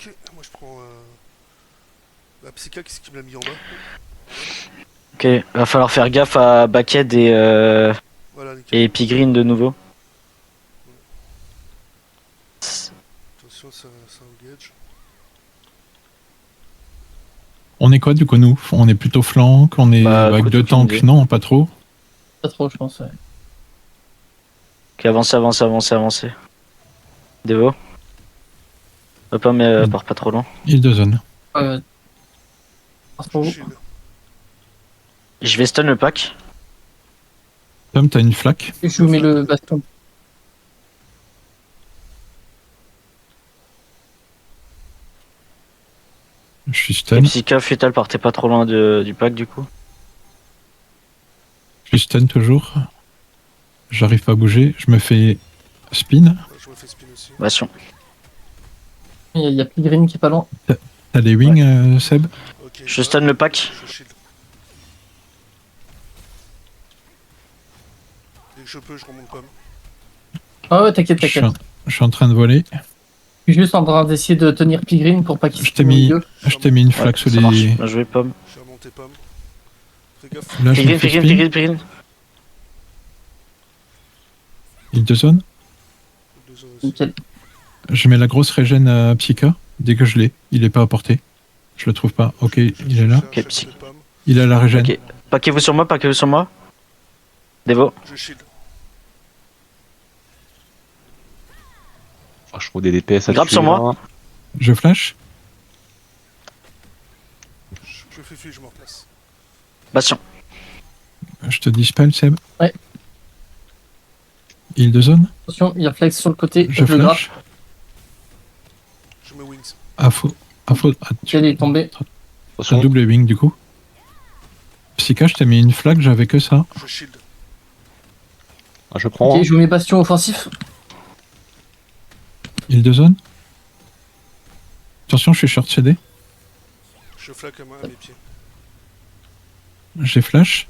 Ok, moi je prends la Psycha, qu'est-ce qui me l'a mis en bas? Ok, va falloir faire gaffe à Backhead Voilà, nickel. et Pigreen de nouveau. Attention, ça engage. On est quoi du coup nous? On est plutôt flanc, on est Bah avec écoute, deux aucune tanks, idée. non, pas trop. Pas trop, je pense, ouais. Ok, avancez. Devo. Hop, mais part pas trop loin. Île de zone. Ouais, passe pour Je vous. shield. Je vais stun le pack. Tom, t'as une flaque? Et je vous mets le baston. Je suis Et stun. Psycha, Fatal, partez pas trop loin du pack du coup. Je suis stun toujours. J'arrive pas à bouger. Je me fais spin. Ouais, je me fais spin aussi. Bastion. Il y a Pigreen qui est pas loin. T'as des wings, Seb? Ok, Je stun le pack. je shield. Dès que je peux, je remonte pomme. Ah ouais, t'inquiète, Je suis t'inquiète. je suis en train de voler. Je suis juste en train d'essayer de tenir Pigreen pour pas qu'il Je se t'ai mette au mis, milieu. je t'ai mis une Ouais, flaque sous ça marche. les. Bien joué, pomme. J'ai remonté pomme. Fais gaffe. Là, je me Pigreen, fais Pigreen, spin. Pigreen. Île de zone. Deux zones aussi. Nickel. Je mets la grosse régène à Psycha. Dès que je l'ai, il est pas à portée. Je le trouve pas. Ok, il est là. Ok, psy. Il a la régène. Ok. Paquez-vous sur moi, paquez-vous sur moi. Devo. Je shield. Ah, je trouve des DPS à Grappe tuer, sur moi. là. Je flash. Je fais fuir, je me replace. Bastion. Je te dispel, Seb. Ouais. Île de zone. Attention, il y a Flex sur le côté. Je le grappe. flash. Je mets wings. Ah, faux. Ah, Elle est tombée. T'as Attention, double wing du coup. Psycha, je t'ai mis une flaque, j'avais que ça. Je shield. ah, je prends. Ok, je vous mets bastion offensif. Île de zone. Attention, je suis short CD. Je flaque à mes pieds. J'ai flash.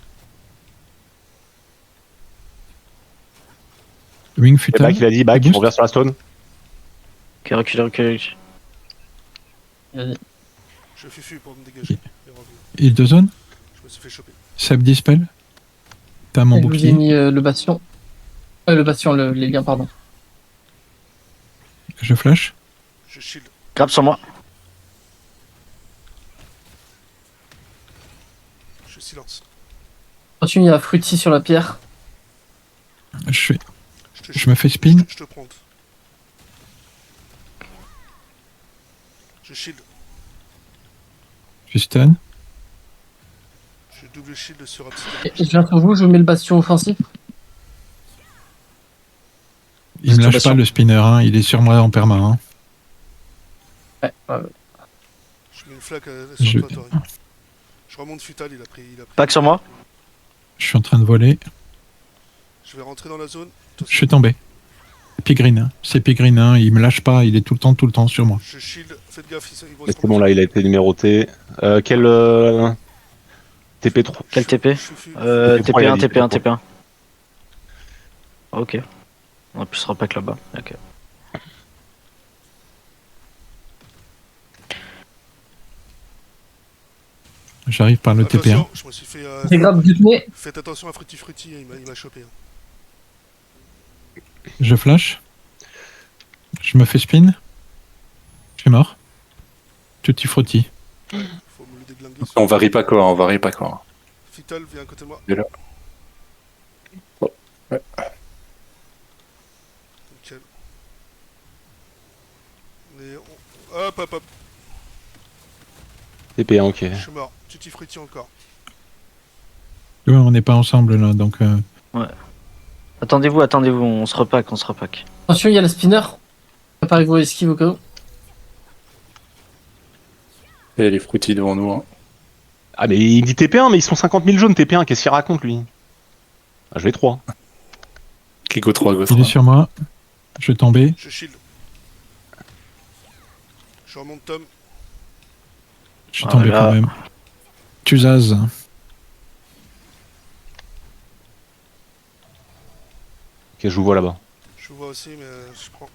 Wing Et futal. back, il a dit back, Boost. on revient sur la stone. Ok, reculez. Vas-y. Je fais fuir pour me dégager. Et revenir. Île de zone. Je me suis fait choper. Seb dispel. T'as mon Je vous ai bouclier. mis le bastion. Le bastion, les liens, pardon. Je flash. Je shield. Grappe sur moi. Je silence. Attention, il y a Fruity sur la pierre. Je te Je me fais spin. Je te prends. Je shield. Je suis stun. Je double shield sur Et Absidian. je viens sur vous, je vous mets le bastion offensif. Il me lâche Masturbation. pas le spinner, hein. Il est sur moi en perma. Hein. Ouais, Je mets une flaque sur Je- toi, Tori. Je remonte Futal, il a pris. Pack sur moi. Je suis en train de voler. Je vais rentrer dans la zone. Je suis tombé. Pigreen. Hein. C'est Pigreen. Hein. Il me lâche pas. Il est tout le temps sur moi. Je shield. Faites gaffe, ils vont Mais se c'est bon, là, il a été numéroté. Quel TP3 Quel TP? Je suis full. TP1, il a dit, TP1, TP1. Ok. On a pu se repack là-bas. Ok. J'arrive par le TP1. Attention, je me suis fait. c'est grave du nez. Faites attention à Fruity, il m'a chopé. Hein. Je flash. Je me fais spin. Je suis mort. Tutti frutti. Faut me le déglinguer. On varie pas quoi, on varie pas quoi. Futal, viens à côté de moi. Il est là. Oh, ouais. Nickel. Hop. TP1, ok. Je suis mort. Tutti Frutti encore. Ouais, on n'est pas ensemble là, donc. Attendez-vous, on se repack. Attention, il y a le spinner. Préparez-vous à esquive au cas où. Et les fruitis devant nous. Hein. Ah, mais il dit TP1, mais ils sont 50 000 jaunes TP1, qu'est-ce qu'il raconte lui? Ah, je vais 3. Qui go 3, go Il 3. est sur moi. Je vais tomber. Je shield. Je remonte Tom. Je suis tombé Voilà. quand même. Tu zazes. Ok, je vous vois là-bas. Je vous vois aussi, mais je prends.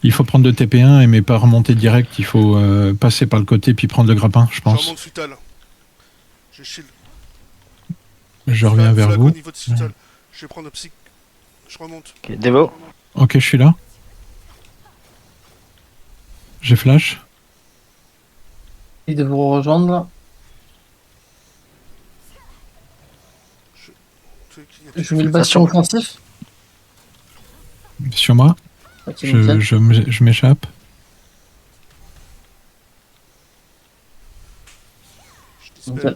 Il faut prendre le TP1 mais pas remonter direct. Il faut passer par le côté puis prendre le grappin, je Je pense. remonte Futal. Je shield. Je reviens vers Flag vous. au niveau de Futal. Je vais prendre le psy. Je remonte. Ok, Devo. Ok, je suis là. J'ai flash. Il de vous rejoindre là. Je mets le bastion offensif. Sur moi. Ok, nickel. Je m'échappe. Je dispelle. Nickel.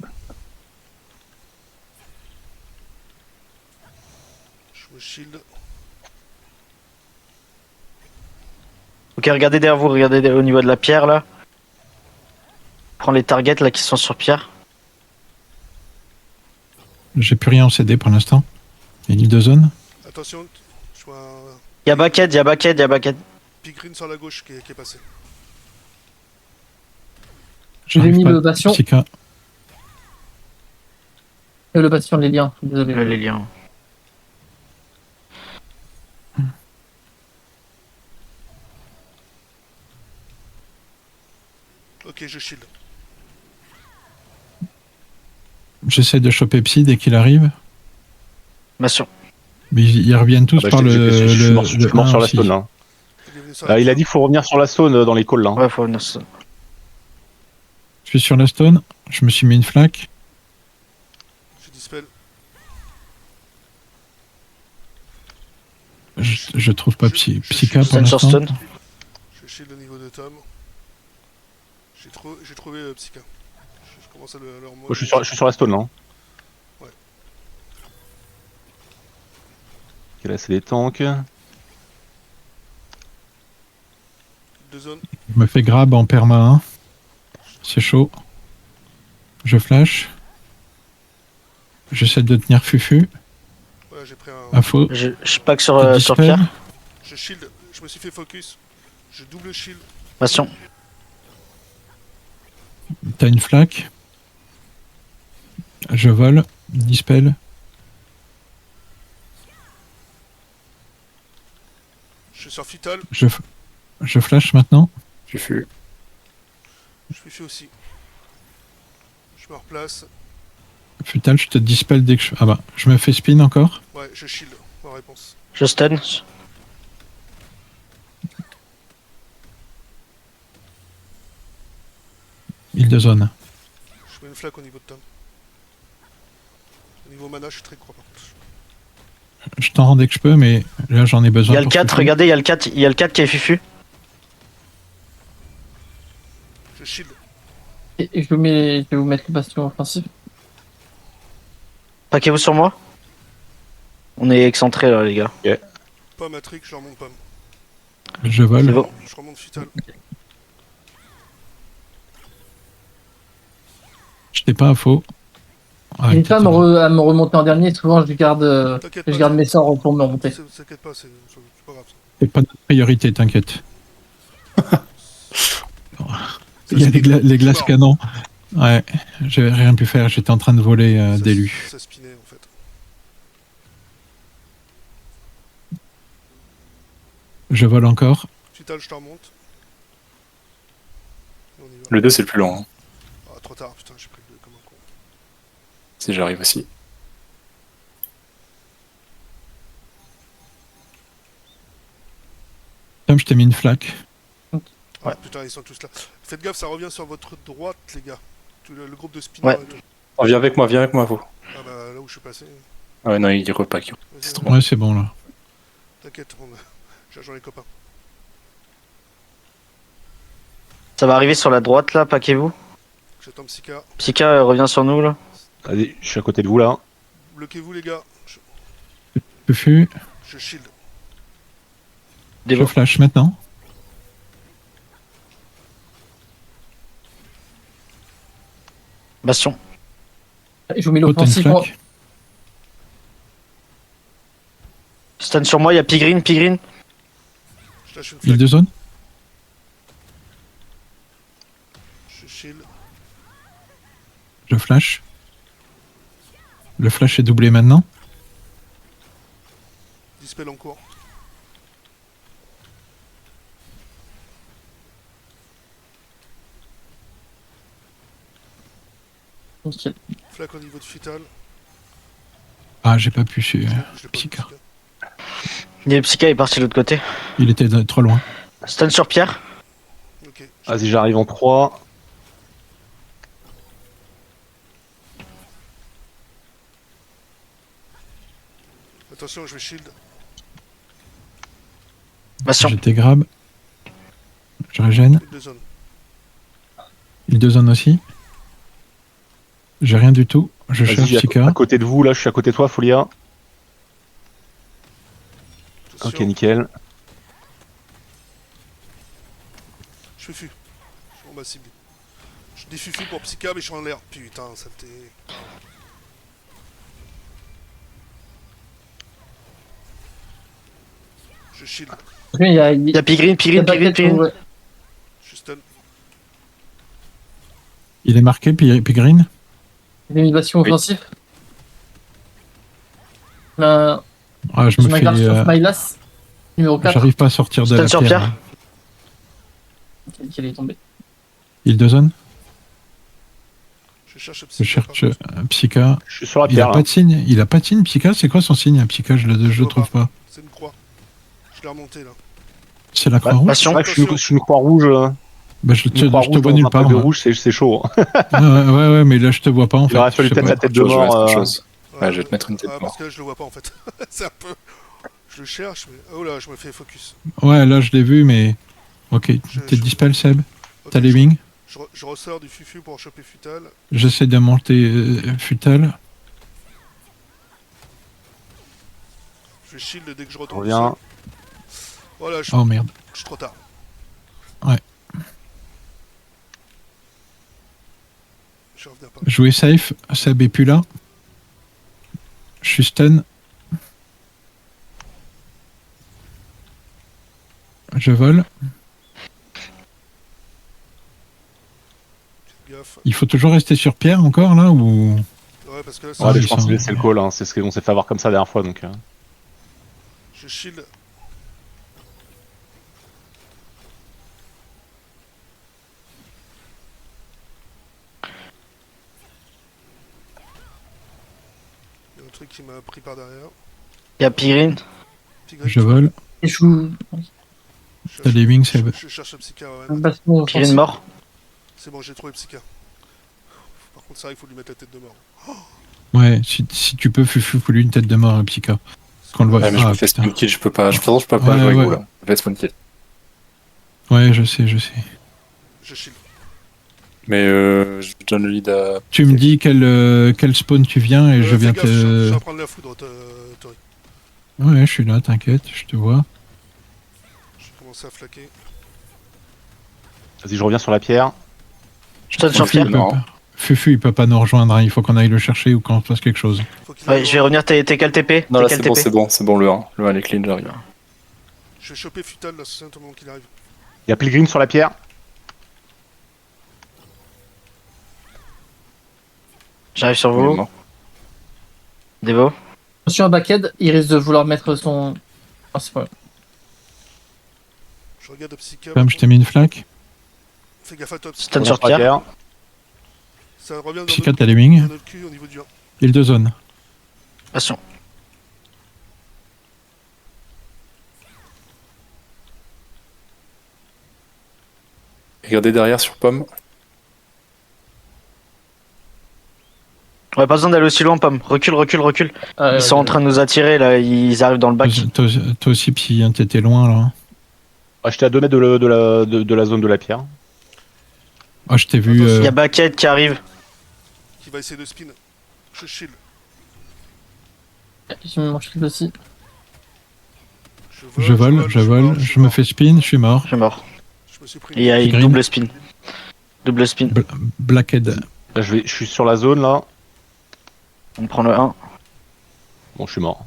Je me shield. Ok, regardez derrière vous, regardez au niveau de la pierre là. Prends les targets là qui sont sur pierre. J'ai plus rien en CD pour l'instant. Il y a une de zone. Attention, je vois un Y'a Bucket, y'a Bucket, y'a Bucket. pig green sur la gauche qui est passé. J'ai J'arrive mis pas. le bastion. Psyka. Le bastion, les liens. Désolé. Les liens. Ok, je shield. J'essaie de choper Psy dès qu'il arrive. Bastion. Mais ils reviennent tous Ah bah, par le. je suis mort, le mort 1 sur la aussi. stone là. Il est venu sur la Il a dit qu'il faut revenir sur la stone dans les calls là. Ouais, faut venir ça. Je suis sur la stone. Je me suis mis une flaque. Je dispel. Je trouve pas Psyka pour Stun sur l'instant. stun. Je shield au niveau de Tom. J'ai trouvé Psyka. Je commence à le remonter. Moi, je suis sur la stone là. Ouais. Ok, là c'est les tanks. Deux zones. Je me fais grab en perma 1. C'est chaud. Je flash. J'essaie de tenir Fufu. Voilà, j'ai pris un. À faux. Je pack sur Dispel. pierre. Je shield. Je me suis fait focus. Je double shield. Bastion. T'as une flaque. Je vole. Dispel. Je suis sur Futal. Je flash maintenant. J'ai fui. Je suis fait aussi. Je me replace. Futal, je te dispel dès que je. Ah bah, je me fais spin encore. Ouais, je shield. En réponse. Je stun. Île de zone. Je mets une flaque au niveau de Tom. Au niveau mana, je suis très croix par contre. Je t'en rends dès que je peux, mais là j'en ai besoin. Y'a le pour 4, Fufu. regardez, y'a le 4, y a le 4 qui est fufu. Je shield. Et je vais vous mettre le bastion offensif. Paquez-vous sur moi. On est excentré là, les gars. Pomme à trick, je leur monte pomme. Je vole. C'est bon. Je remonte Futal. J'étais pas à faux. Ah, N'hésite pas à peut-être- me remonter en dernier. Souvent, je garde T'inquiète pas. mes sorts pour me remonter. T'inquiète pas, c'est pas grave. C'est pas notre priorité, t'inquiète. Ça, Il y a c'est les glaces mort. canons. Ouais, j'avais rien pu faire, j'étais en train de voler d'élu. Ça spinait en fait. Je vole encore. Futal, je te remonte. Et on y va. Le 2 c'est le plus lent, hein, Ah, trop tard, putain, j'ai pris le 2 comme un con. si j'arrive aussi. Tom, je t'ai mis une flaque. Ah putain, ils sont tous là. Faites gaffe, ça revient sur votre droite, les gars. Le groupe de spinners Ouais. et tout. Oh, viens avec moi, vous. Ah bah là où je suis passé. Ah ouais, non, il repack. Vas-y, C'est vas-y. trop Ouais, c'est bon là. T'inquiète, j'ai rejoint les copains. Ça va arriver sur la droite là, paquez-vous. J'attends Psyka. Psyka revient sur nous là. Allez, je suis à côté de vous là. Bloquez-vous, les gars. Fufu, Je shield. je Devo. flash maintenant. Bastion. Je vous mets Oh, t'as une l'offensif. Moi. flaque. Stun sur moi, y'a Pigreen. Je lâche une Île flaque. de zone. Je shield. Je flash. Le flash est doublé maintenant. Dispel en cours. Nickel. Flaque au niveau de Futal. Ah, j'ai pas pu. Je l'ai pas vu, Psyka. Le Psyka est parti de l'autre côté. Il était trop loin. Stun sur Pierre. Ok. Vas-y, j'arrive en 3. Attention, je vais shield. Bastion. J'étais grab. Je régène. Une de zone. Il deux zones aussi. J'ai rien du tout. Je Vas-y, cherche j'ai Psyka. à côté de vous, là, je suis à côté de toi, Folia. Attention. Ok, nickel. Je fais fu. On m'a ciblé. Je dis fufu pour Psyka, mais je suis en l'air. Putain, saleté. Je shield. Ok, il y a, Il y a Pigrine, il y a Pigrine, Pigrine, Bucket, Pigrine. ouais. Je stun. Il est marqué, puis green. Il y a une bastion Oui. offensif. Là, Ah, je je me fais. m'agarde sur Smilas, numéro 4. J'arrive pas à sortir de Stun la sur pierre. Pierre. là. Qui est tombé. Il deux zones. Je cherche Je Psyka. par cherche contre. Psyka. Je suis sur la Il a pierre, là. pas de signe. Il a pas de signe. Psyka, c'est quoi son signe Psyka, je le vois trouve pas. C'est une croix. Je l'ai remonté là. C'est la croix rouge. C'est Bastion. vrai que je suis une croix rouge. Bah, je te Une croix vois rouge dans nulle un part. pack de moi. rouge, c'est chaud. Ouais, mais là je te vois pas en Il fait. aurait fallu Je sais peut-être pas. la tête de Je vais mort. mettre autre chose. Ouais, Ouais, je vais te mettre une tête de parce mort. que là, je le vois pas en fait. C'est un peu. Je le cherche, mais. Oh là, je me fais focus. Ouais, là je l'ai vu, mais. Ok, Je- t'es je- dispel, Seb. Ok, T'as les je- wings. je ressors du fufu pour choper Futal. J'essaie de monter Futal. Je shield dès que je Je retourne. reviens. Voilà, Oh merde. je suis trop tard. Ouais. Je vais revenir par Jouer safe. Seb est plus là. Je suis stun. Je vole. gaffe. Il faut toujours rester sur pierre encore là ou. Ouais, parce que là, Ah, Ouais, ils je pense sont- que c'est le call. Hein. C'est ce qu'on s'est fait avoir comme ça la dernière fois. Donc, je shield. Il y a un truc qui m'a pris par derrière. Il y a Pigrine. Tigre, Je vole. Échoue. je T'as les wings, Seb. je cherche le Psyka, ouais. Bastion Pigrine offensif. mort. C'est bon, j'ai trouvé le Psyka. Par contre, c'est vrai qu'il faut lui mettre la tête de mort. Ouais, si tu peux, faut lui une tête de mort à Psyka. Qu'on le voit. Ouais, mais je Ah, me fais putain. spawn kill, je peux pas. Je peux pas Ouais, jouer avec ouais. vous là. Je vais spawn kill. Ouais, je sais. Je shield. Mais je donne le lead à. Tu me dis quel spawn tu viens et je fais viens gaffe, je te. vais en prendre la foudre, Tori. Ouais, je suis là, t'inquiète, je te vois. J'ai commencé à flaquer. vas-y, je reviens sur la pierre. Stun sur Fufu, Pierre. il peut Non. pas. Fufu, il peut pas nous rejoindre, hein. Il faut qu'on aille le chercher ou qu'on fasse quelque chose. Faut qu'il Ouais, aille je vais voir. revenir, t'es quel TP? Non, T'es là quel c'est bon, TP? c'est bon, le 1. Le 1 est clean, j'arrive. Je vais choper Futal là, c'est un moment qu'il arrive. Il y a Pilgrim sur la pierre. J'arrive sur Il est vous. mort. Devo. Attention à Bucket, il risque de vouloir mettre son. Ah, c'est pas grave. Je regarde le Psyka. Comme je t'ai mis une flaque. Fais gaffe à toi, Psyka. Stun On est sur la Pierre. Ça revient dans Psyka, notre, t'as les wings. dans notre cul au niveau du 1. Il deux zones. Bastion. Regardez derrière sur pomme. Ouais, pas besoin d'aller aussi loin, Pomme. Recule. Ils sont en train de nous attirer là, ils arrivent dans le bac. Toi aussi, Psy, hein, t'étais loin là. Ah, j'étais à 2 mètres de la zone de la pierre. Ah, je t'ai vu. Il y a Bucket qui arrive. Qui va essayer de spin. Je shield. J'ai mis mon shield aussi. Je vole. Je me fais spin, je suis mort. Je suis mort. Je me suis pris. Et il y a une Green. double spin. Double spin. Blackhead. Là, je suis sur la zone là. On prend le 1. Bon, je suis mort.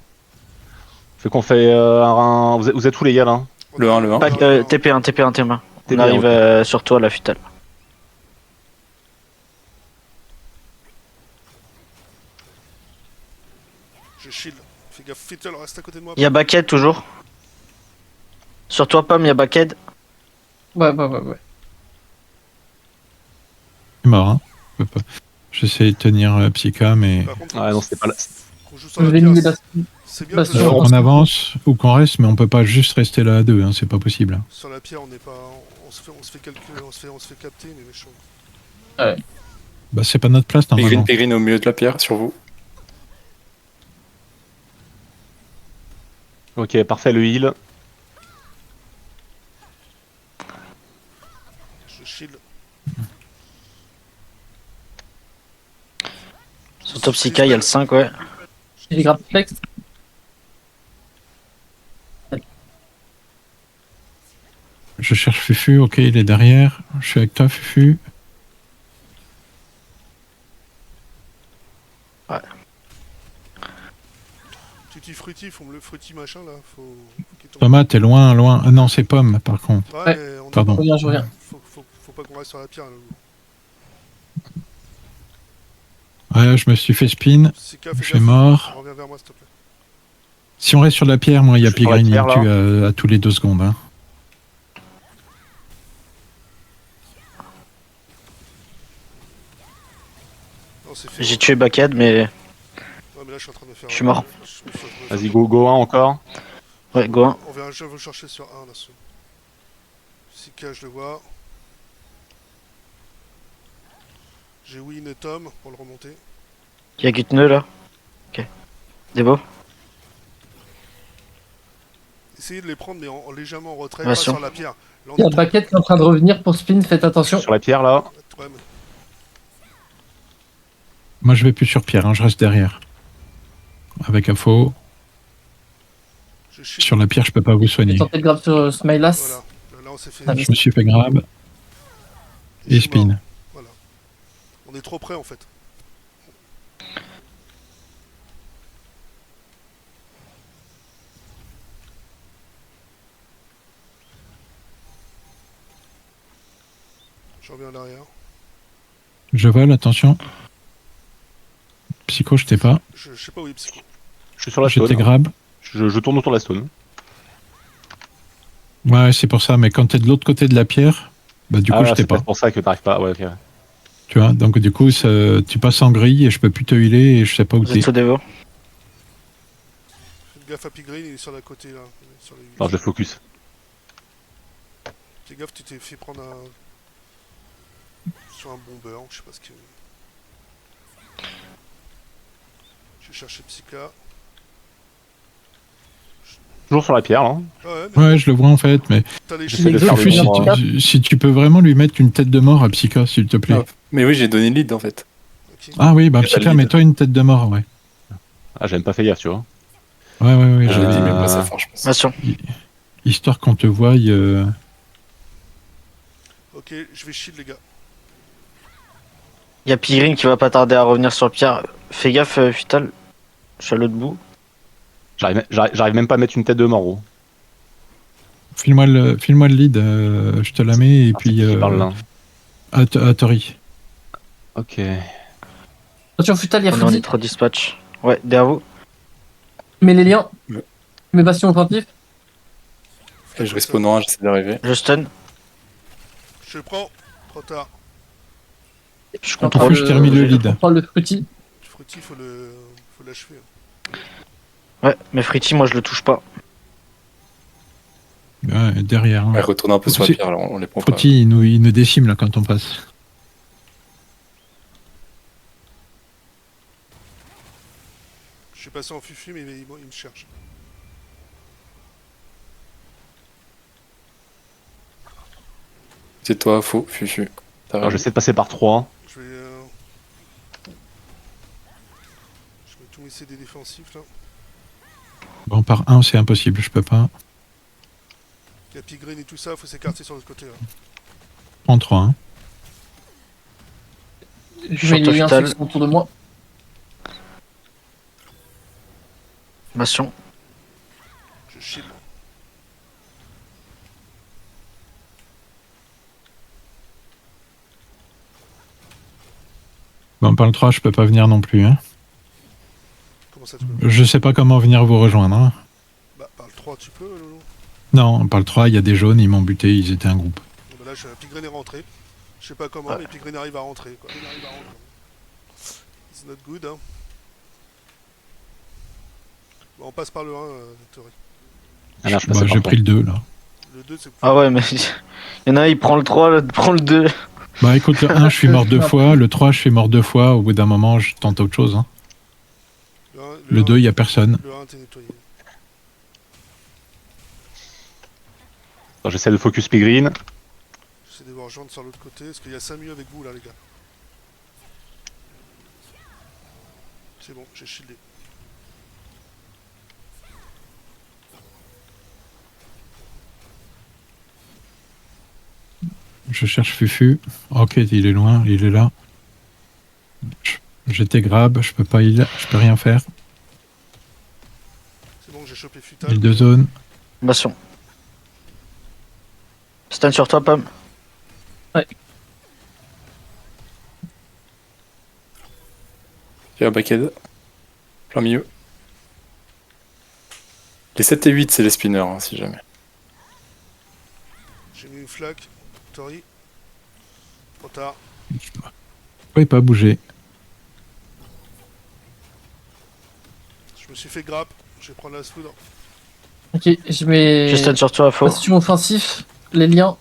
Fait qu'on fait un. Vous êtes où les gars là? Le 1, le 1. Bac, TP1. On TP1, arrive ok. sur toi, la Futal. Je shield. Fais gaffe, Futal reste à côté de moi. Il y a Bucket toujours. Sur toi, Pomme, il y a Bucket. Ouais. Je suis mort, hein. Je peux pas. J'essaie de tenir Psyka, mais Par contre, Ah non, c'était pas là. qu'on joue sur Je la vais pierre, miner la c'est bien. Bastion. parce que on avance ou qu'on reste, mais on peut pas juste rester là à deux, hein, c'est pas possible. sur la pierre, on n'est pas, on se fait calculer, on se fait capter, mais méchant. Bah c'est pas notre place normalement. Pégrine au milieu de la pierre, sur vous. Ok, parfait, le heal. Je shield. Sur top Psyka, il y a le 5, ouais. J'ai des grappes flex. Je cherche Fufu, ok, il est derrière. Je suis avec toi, Fufu. Tutti frutti, faut me le frutti machin là, faut qu'il tombe. Thomas, t'es loin, loin. Ah non, c'est Pomme par contre. Ouais, Ouais. mais on Pardon. Je reviens. faut pas qu'on reste sur la pierre. Là. Ouais, je me suis fait spin. Sika, Je fais suis gaffe. mort. Reviens vers moi s'il te plaît. Si on reste sur la pierre, moi, il y a Je suis sur la Pigraine, il pierre, me tue à tous les 2 secondes. Hein. Non, c'est fait. J'ai tué Baked, mais Ouais, mais là je suis en train de me faire. Je suis mort. Vas-y, go 1 encore. ouais, go 1. On vient, je vais chercher sur 1 là. Sika, je le vois. J'ai Win et Tom pour le remonter. Il y a Gutneux là. Ok. Débo. Essayez de les prendre, mais en légèrement en retrait, Ouais, pas sûr. sur la pierre. Là, on Il y a est Baquette qui est en train de revenir pour spin, faites attention. Sur la pierre là. Ouais, mais Moi, je vais plus sur pierre, hein, je reste derrière. Avec Afo. je shield. Sur la pierre, je peux pas vous soigner. Tentez le grab sur Smilas. Voilà. Là, on s'est fait. Ah, Je me suis fait grab je et suis mort. spin. Voilà. On est trop près en fait. Je reviens en arrière. Je vole, attention. Psycho, je t'ai pas. Je sais pas où est Psycho. Je suis sur la Je t'ai stone. grab. Je tourne autour de la stone. Ouais, c'est pour ça, mais quand t'es de l'autre côté de la pierre, bah du coup, Ah, je t'ai c'est pas. peut-être pour ça que t'arrives pas. Ouais, ok. Tu vois, donc du coup, tu passes en grille et je peux plus te healer et je sais pas où Vous t'es. êtes au Débo. Faites gaffe à Pigreen, il est sur la côté là. Sur les... Non, je focus. Fais gaffe, tu t'es fait prendre un. Sur un bomber, je sais pas ce que. Je vais chercher Psyka. Toujours sur la pierre là. Ouais, mais Ouais, je le vois en fait, mais t'as les J'essaie de shields. faire Fufu, le si, nombre, si tu peux vraiment lui mettre une tête de mort à Psyka, s'il te plaît. Ah. Mais oui, j'ai donné le lead en fait. Ok. Ah oui, bah Et t'as le Psyka, lead. mets-toi une tête de mort, ouais. Ah, j'ai même pas fait gaffe, tu vois. Ouais, Je l'ai dit, j'ai- mais pas assez fort, je pense. Attention. histoire qu'on te voie. Ok, je vais shield les gars. Il y a Pigrine qui va pas tarder à revenir sur le pierre. Fais gaffe, Futal. Je suis à l'autre bout. J'arrive même pas à mettre une tête de mort, gros. File-moi le lead, je te la mets, et Ah, c'est puis qui parle là. à Tori. Ok. Attention, Futal, il y a On est en Freddy. nitro dispatch. Ouais, derrière vous. Mets les liens. Ouais. Mets Bastion offensif. Et je respawn en 1, j'essaie d'arriver. Je stun. Je le prends. Trop tard. Je Contrôle, contrôle. je termine le lead. Prends le Fruity. Fruity, faut l'achever. Ouais, mais Fritty, moi je le touche pas. Ouais, derrière. hein. Ouais, retourne un peu sur Si- la pierre, là, on les prend pas. Frotty, il nous décime là quand on passe. Je suis passé en fufu, mais il me cherche. C'est toi, faux, fufu. Alors, j'essaie de passer par 3. Je vais. Je vais tout essayer des défensifs là. Bon, par 1, c'est impossible, je peux pas. Il y a Pigreen et tout ça, faut s'écarter sur l'autre côté là. En 3, hein. Je mets les liens Futal. qui sont autour de moi. Bastion. Je shield. Bon, par le 3, je peux pas venir non plus. Hein. Comment ça tu peux? Je sais pas comment venir vous rejoindre. Hein. Bah, par le 3, tu peux, Lolo. Non, par le 3, il y a des jaunes, ils m'ont buté, ils étaient un groupe. Bon, bah là, Pigreen est rentré. Je sais pas comment, Ouais. mais Pigreen arrive à rentrer. Quoi. It's not good, hein. Bon, on passe par le 1, théorie. Ah merde, je passais Bah, par j'ai toi. pris le 2 là. Le 2, c'est plus. Ah ouais, mais il y en a un, il prend le 3, l'autre prend le 2. Bah écoute, le 1, je suis mort 2 fois. Le 3, je suis mort 2 fois. Au bout d'un moment, je tente autre chose. Hein. Le 2, il y a personne. Le 1, t'es nettoyé. Attends, j'essaie de focus Pigrine. J'essaie de voir rejoindre sur l'autre côté. Est-ce qu'il y a Samu avec vous, là, les gars? C'est bon, j'ai shieldé. Je cherche Fufu. Ok, il est loin, il est là. J'étais grab, je peux pas je peux rien faire. C'est bon, j'ai chopé Il y Futal. a 2 zones. Bastion. Stun sur toi, Pam. Il y a un backhead. Plein milieu. Les 7 et 8, c'est les spinners, hein, si jamais. J'ai mis une flaque. Tori. Trop tard. Je pouvais pas bouger. Je me suis fait grappe. Je vais prendre la foudre. Ok, je mets. Je stun sur toi, faux. Bastion offensif, les liens.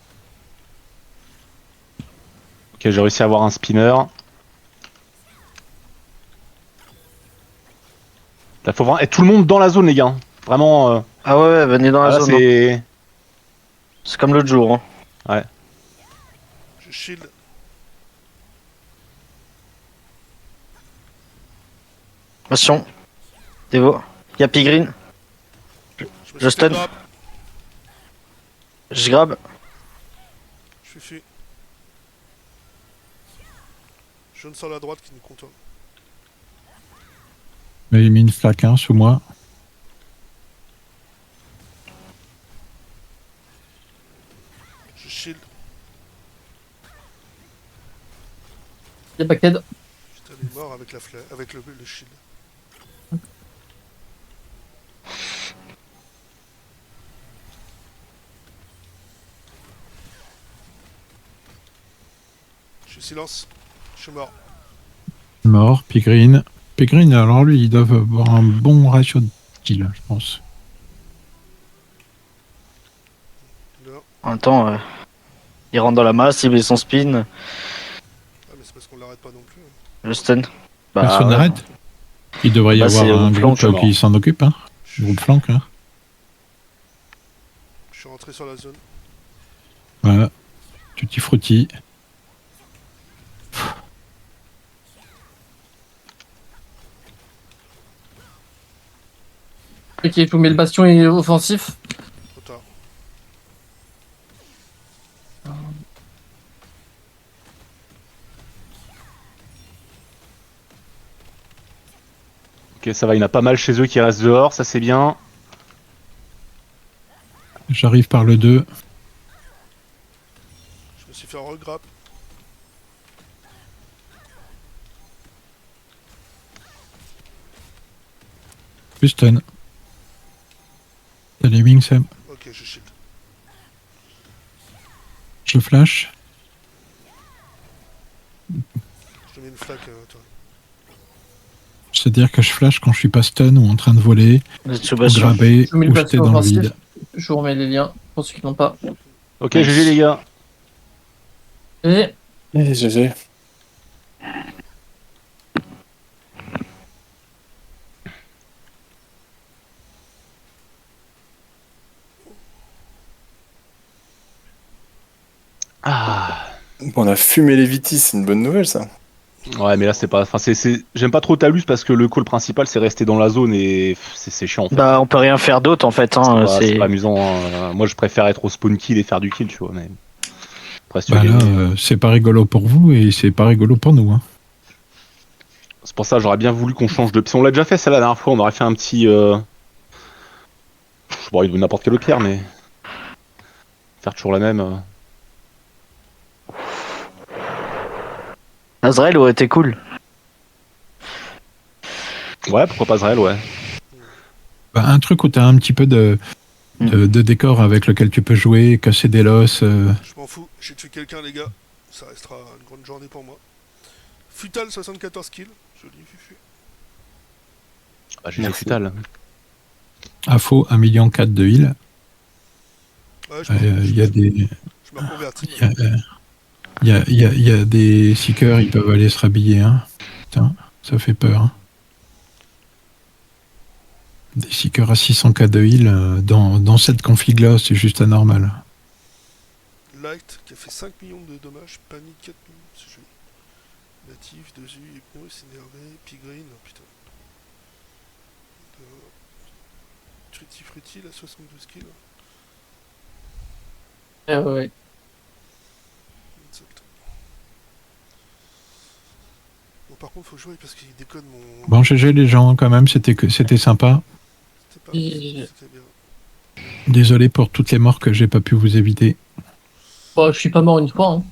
Ok, j'ai réussi à avoir un spinner. Là, faut vraiment être tout le monde dans la zone, les gars. Vraiment. Ah ouais, ouais, venez dans la Là, zone. Hein. c'est. C'est comme l'autre jour. Hein. Je shield. Bastion. Dévo. Y'a Pigrine. Je me Je suis fait stun. grappe. Je grab. Je suis fui. Jaune sur la droite qui nous contourne. Mais il mis une flaque hein, sous moi. Je shield. Il y a backhead. Putain, il est mort avec, avec le shield. Je suis silence. Je suis mort. Mort, Pigrine. Pigrine, alors lui, ils doivent avoir un bon ratio de kill, je pense. Là. En même temps, il rentre dans la masse, il met son spin. Ah, mais c'est parce qu'on l'arrête pas non plus. Je stun. Personne ouais. n'arrête. Il devrait y Bah, c'est avoir un au groupe flanc, qui s'en occupe, hein. Groupe flanc, hein. Je suis rentré sur la zone. Voilà. Tutti frutti. Ok, je vous mets le bastion et offensif. Trop tard. Ok, ça va, il y en a pas mal chez eux qui restent dehors, ça c'est bien. J'arrive par le 2. Je me suis fait un regrappe. Plus stun. T'as les wings, Sam. Ok, je shield. Je flash. Je te mets une flaque, toi. C'est-à-dire que je flash quand je suis pas stun ou en train de voler, Sous ou bastion. graber, Je vous mets le ou jeter bastion dans le offensif. vide. Je vous remets les liens pour ceux qui n'ont pas. Ok, Nice. GG les gars. Et Et GG. Ah. Bon, on a fumé les Vitis, c'est une bonne nouvelle ça. Ouais, mais là c'est pas. Enfin, J'aime pas trop Talus parce que le call principal c'est rester dans la zone et c'est chiant en fait. Bah, on peut rien faire d'autre en fait. Hein. C'est pas amusant. Hein. Moi je préfère être au spawn kill et faire du kill, tu vois. Mais... Après, si tu Bah veux là, gagner, c'est pas rigolo pour vous et c'est pas rigolo pour nous. Hein. c'est pour ça j'aurais bien voulu qu'on change de. Si on l'a déjà fait ça la dernière fois, on aurait fait un petit. Bon, il veut n'importe quelle autre pierre, mais. Faire toujours la même. Azrael aurait été cool. Ouais, pourquoi pas Zrael, ouais. Bah, un truc où t'as un petit peu de décor avec lequel tu peux jouer, casser des losses. Je m'en fous. J'ai tué quelqu'un, les gars. Ça restera une grande journée pour moi. Futal 74 kills. Joli Fufu. Bah, j'ai Merci. Futal. Info 1,4 million de heal. Ouais, Il y a des. je me reconvertis. Il y a, il y a des seekers, ils peuvent aller se rhabiller. Hein. Putain, ça fait peur. Hein. Des seekers à 600k de heal dans cette config-là, c'est juste anormal. Light qui a fait 5 millions de dommages, Panic 4 millions, c'est joli. Natif, 2U, Hypnose, Énervé, Pigreen, oh, putain. Trutti Frutti, là, 72 kills. Ouais, ouais, ouais. Exact. Bon, par contre, faut jouer parce qu'il déconne mon. Bon, GG les gens, quand même, c'était sympa. C'était pas. Et- C'était bien. Désolé pour toutes les morts que j'ai pas pu vous éviter. Bon, je suis pas mort une fois, hein.